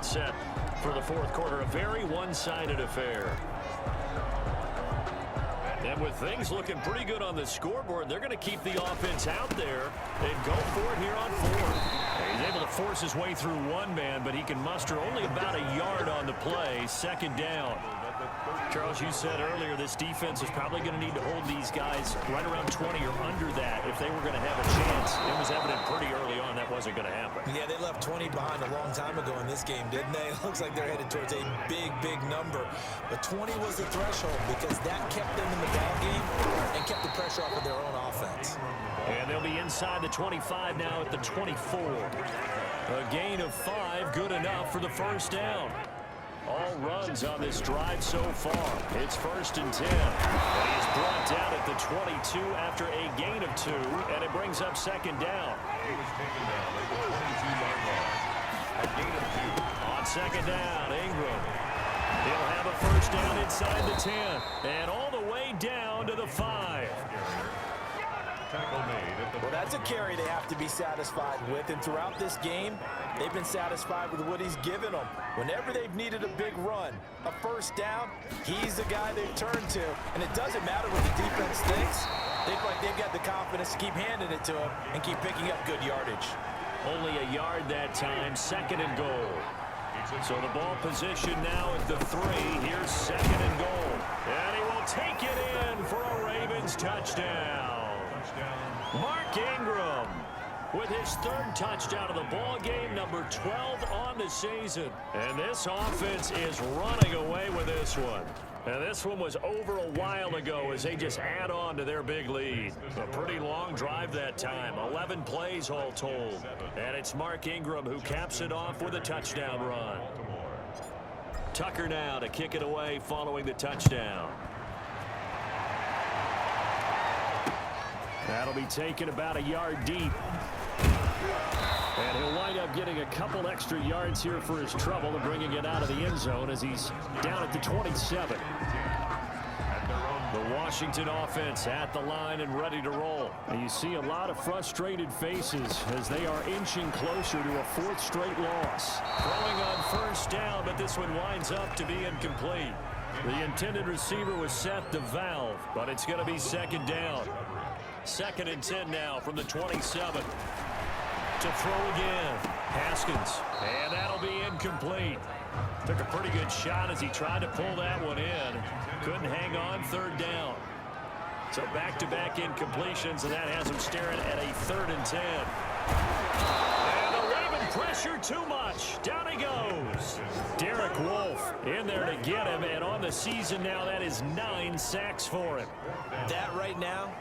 get set for the fourth quarter. A very one-sided affair. And with things looking pretty good on the scoreboard, they're going to keep the offense out there and go for it here on fourth. He's able to force his way through one man, but he can muster only about a yard on the play. Second down. Charles, you said earlier this defense is probably going to need to hold these guys right around 20 or under that if they were going to have a chance. It was evident pretty early on that wasn't going to happen. Yeah, they left 20 behind a long time ago in this game, didn't they? It looks like they're headed towards a big, big number. But 20 was the threshold because that kept them in the ball game and kept the pressure off of their own offense. And they'll be inside the 25 now at the 24. A gain of 5, good enough for the first down. All runs on this drive so far. It's 1st and 10. And he's brought down at the 22 after a gain of 2, and it brings up second down. He was taken down at the 22-yard line. A gain of 2. On second down, Ingram. He'll have a first down inside the 10, and all the way down to the 5. Well, that's a carry they have to be satisfied with, and throughout this game, they've been satisfied with what he's given them. Whenever they've needed a big run, a first down, he's the guy they've turned to, and it doesn't matter what the defense thinks. They feel like they've got the confidence to keep handing it to him and keep picking up good yardage. Only a yard that time, second and goal. So the ball position now at the 3. Here's second and goal. And he will take it in for a Ravens touchdown. Mark Ingram with his 3rd touchdown of the ball game, number 12 on the season. And this offense is running away with this one. And this one was over a while ago as they just add on to their big lead. A pretty long drive that time, 11 plays all told. And it's Mark Ingram who caps it off with a touchdown run. Tucker now to kick it away following the touchdown. That'll be taken about a yard deep. And he'll wind up getting a couple extra yards here for his trouble and bringing it out of the end zone as he's down at the 27. The Washington offense at the line and ready to roll. And you see a lot of frustrated faces as they are inching closer to a 4th straight loss. Throwing on first down, but this one winds up to be incomplete. The intended receiver was set to Valve, but it's going to be second down. 2nd and 10 now from the 27. To throw again. Haskins. And that'll be incomplete. Took a pretty good shot as he tried to pull that one in. Couldn't hang on, 3rd down. So back-to-back incompletions, and that has him staring at a 3rd and 10. And the Raven pressure too much. Down he goes. Derek Wolfe in there to get him, and on the season now, that is 9 sacks for him. That right now,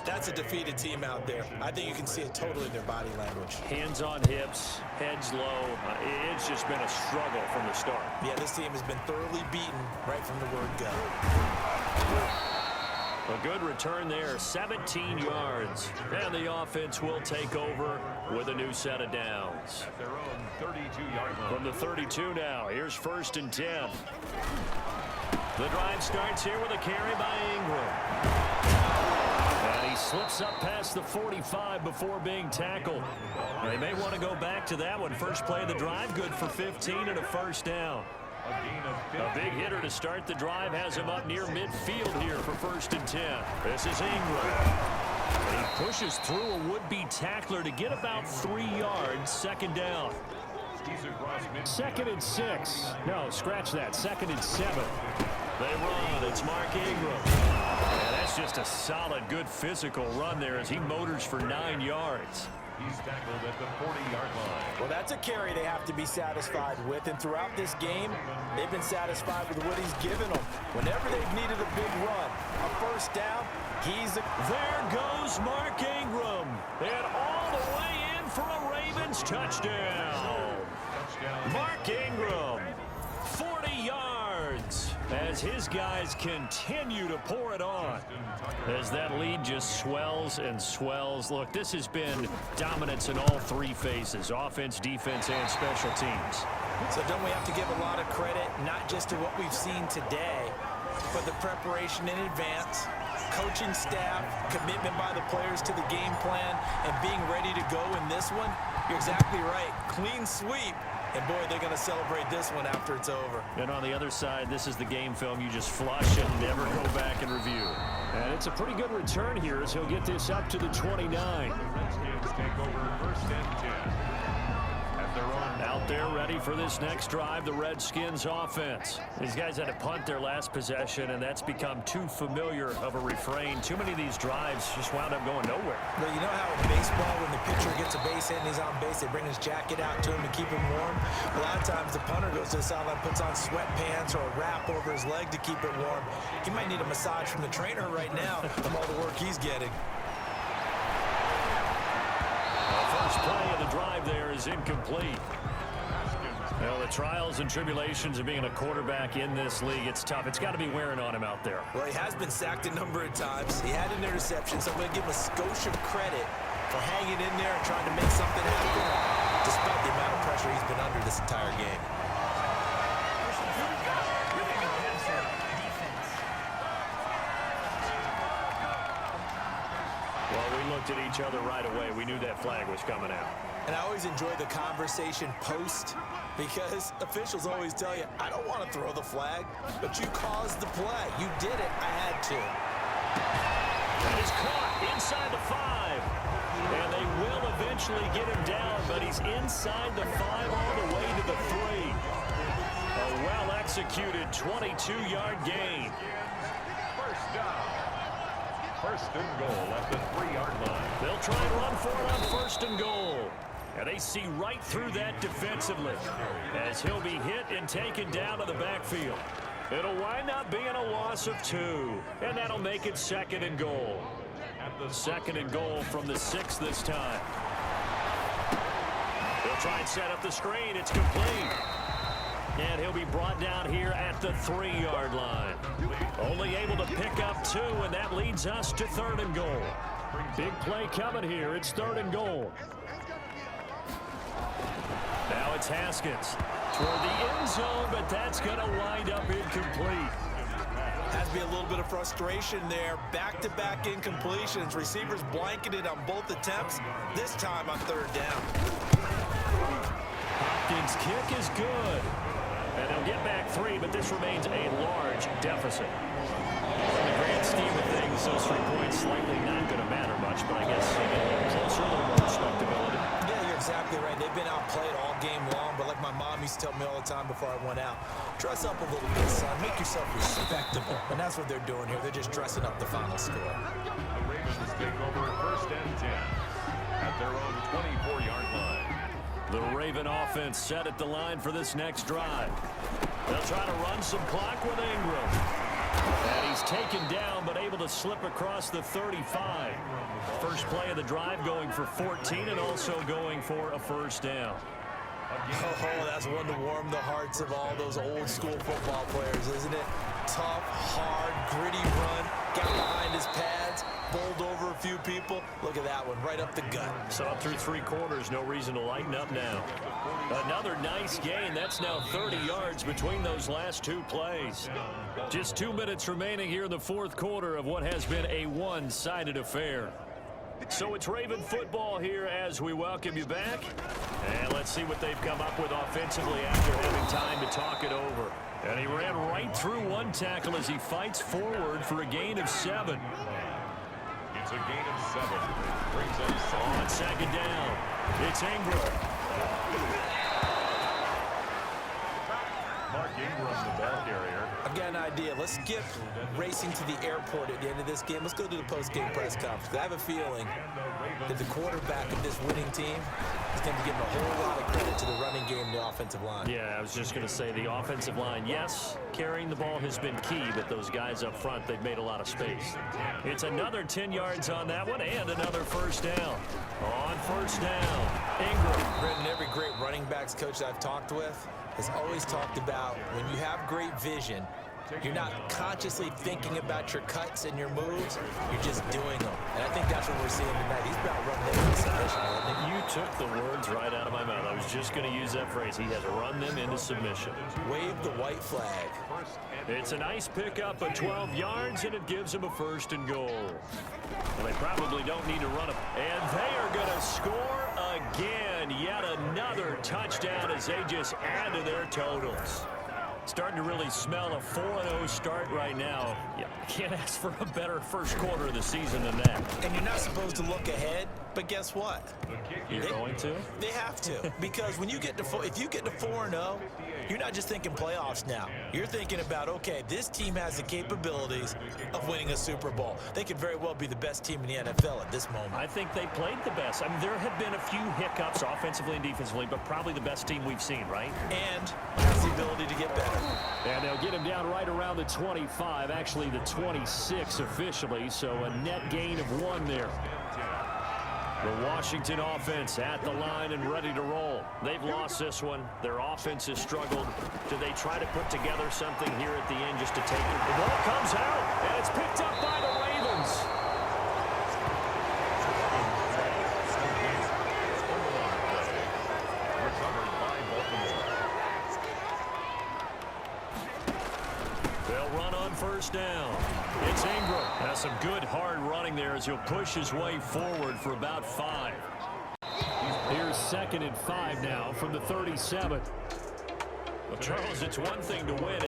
that's a defeated team out there. I think you can see it totally in their body language. Hands on hips, heads low. It's just been a struggle from the start. Yeah, this team has been thoroughly beaten right from the word go. A good return there, 17 yards. And the offense will take over with a new set of downs. At their own 32-yard line. From the 32 now, here's 1st and 10. The drive starts here with a carry by Ingram. And he slips up past the 45 before being tackled. They may want to go back to that one. First play of the drive, good for 15 and a first down. A big hitter to start the drive has him up near midfield here for 1st and 10. This is Ingram. And he pushes through a would-be tackler to get about 3 yards, second down. 2nd and 6. No, scratch that. 2nd and 7. They run. It's Mark Ingram. And that's just a solid, good physical run there as he motors for 9 yards. He's tackled at the 40-yard line. Well, that's a carry they have to be satisfied with, and throughout this game, they've been satisfied with what he's given them. Whenever they've needed a big run, a first down, There goes Mark Ingram, and all the way in for a Ravens touchdown. Mark Ingram, 40 yards, as his guys continue to pour it on. As that lead just swells and swells. Look, this has been dominance in all 3 phases, offense, defense, and special teams. So don't we have to give a lot of credit, not just to what we've seen today, but the preparation in advance, coaching staff, commitment by the players to the game plan, and being ready to go in this one? You're exactly right. Clean sweep, And, boy, they're going to celebrate this one after it's over. And on the other side, this is the game film you just flush and never go back and review. And it's a pretty good return here as he'll get this up to the 29. Redskins take over first and 10. At their own. Out there ready for this next drive, the Redskins offense. These guys had to punt their last possession, and that's become too familiar of a refrain. Too many of these drives just wound up going nowhere. Well, you know how in baseball, when the pitcher gets a base hit and he's on base, they bring his jacket out to him to keep him warm? A lot of times the punter goes to the sideline, puts on sweatpants or a wrap over his leg to keep it warm. He might need a massage from the trainer right now from all the work he's getting. First play of the drive there is incomplete. Well, the trials and tribulations of being a quarterback in this league, it's tough. It's got to be wearing on him out there. Well, he has been sacked a number of times. He had an interception, so I'm going to give him a skosh of credit for hanging in there and trying to make something happen, despite the amount of pressure he's been under this entire game. Well, we looked at each other right away. We knew that flag was coming out. And I always enjoy the conversation post because officials always tell you, I don't want to throw the flag, but you caused the play. You did it. I had to. That is caught inside the 5. And they will eventually get him down, but he's inside the 5 all the way to the 3. A well-executed 22-yard gain. First down. First and goal at the 3-yard line. They'll try and run for it on first and goal. And they see right through that defensively as he'll be hit and taken down to the backfield. It'll wind up being a loss of 2, and that'll make it second and goal. Second and goal from the 6 this time. They'll try and set up the screen. It's complete. And he'll be brought down here at the 3-yard line. Only able to pick up 2, and that leads us to third and goal. Big play coming here. It's third and goal. Now it's Haskins toward the end zone, but that's going to wind up incomplete. Has to be a little bit of frustration there. Back-to-back incompletions. Receivers blanketed on both attempts, this time on third down. Hopkins' kick is good. And they'll get back 3, but this remains a large deficit. In the grand scheme of things, those 3 points likely not going to matter much, but I guess a little closer, a little more respectability. Yeah, you're exactly right. They've been outplayed all game long, but like my mom used to tell me all the time before I went out, dress up a little bit, son. Make yourself respectable. And that's what they're doing here. They're just dressing up the final score. The Ravens take over first and 10 at their own 24-yard line. The Raven offense set at the line for this next drive. They'll try to run some clock with Ingram. And he's taken down, but able to slip across the 35. First play of the drive going for 14 and also going for a first down. Oh, that's one to warm the hearts of all those old school football players, isn't it? Tough, hard, gritty run, got behind his pads, bowled over a few people. Look at that one, right up the gut. Saw it through 3 quarters, no reason to lighten up now. Another nice gain. That's now 30 yards between those last 2 plays. Just 2 minutes remaining here in the 4th quarter of what has been a one-sided affair. So it's Raven football here as we welcome you back. And let's see what they've come up with offensively after having time to talk it over. And he ran right through 1 tackle as he fights forward for a gain of 7. It's a gain of 7. Brings up On second down, it's Ingram. Mark Ingram, the ball carrier. I've got an idea. Let's skip racing to the airport at the end of this game. Let's go to the post-game press conference. I have a feeling that the quarterback of this winning team is going to be giving a whole lot of credit to the running game and the offensive line. Yeah, I was just going to say the offensive line, yes, carrying the ball has been key, but those guys up front, they've made a lot of space. It's another 10 yards on that one and another first down. On first down, Ingram. Brendan, every great running backs coach I've talked with has always talked about when you have great vision, you're not consciously thinking about your cuts and your moves, you're just doing them. And I think that's what we're seeing tonight. He's about run them into submission. You took the words right out of my mouth. I was just going to use that phrase. He has run them into submission. Wave the white flag. It's a nice pickup of 12 yards, and it gives him a first and goal. Well, they probably don't need to run it. And they are going to score again. Yet another touchdown as they just add to their totals. Starting to really smell a 4-0 start right now. You can't ask for a better first quarter of the season than that. And you're not supposed to look ahead, but guess what? You're going to? They have to, because when you get to if you get to 4-0, you're not just thinking playoffs now. You're thinking about, okay, this team has the capabilities of winning a Super Bowl. They could very well be the best team in the NFL at this moment. I think they played the best. I mean, there have been a few hiccups offensively and defensively, but probably the best team we've seen, right? And has the ability to get better. And they'll get him down right around the 25, actually the 26 officially, so a net gain of 1 there. The Washington offense at the line and ready to roll. They've lost this one. Their offense has struggled. Do they try to put together something here at the end just to take it? The ball comes out, and it's picked up by the Ravens. They'll run on first down. It's Ingram. Has some good hard running there as he'll push his way forward for about 5. Here's 2nd and 5 now from the 37. Well, Charles, it's one thing to win.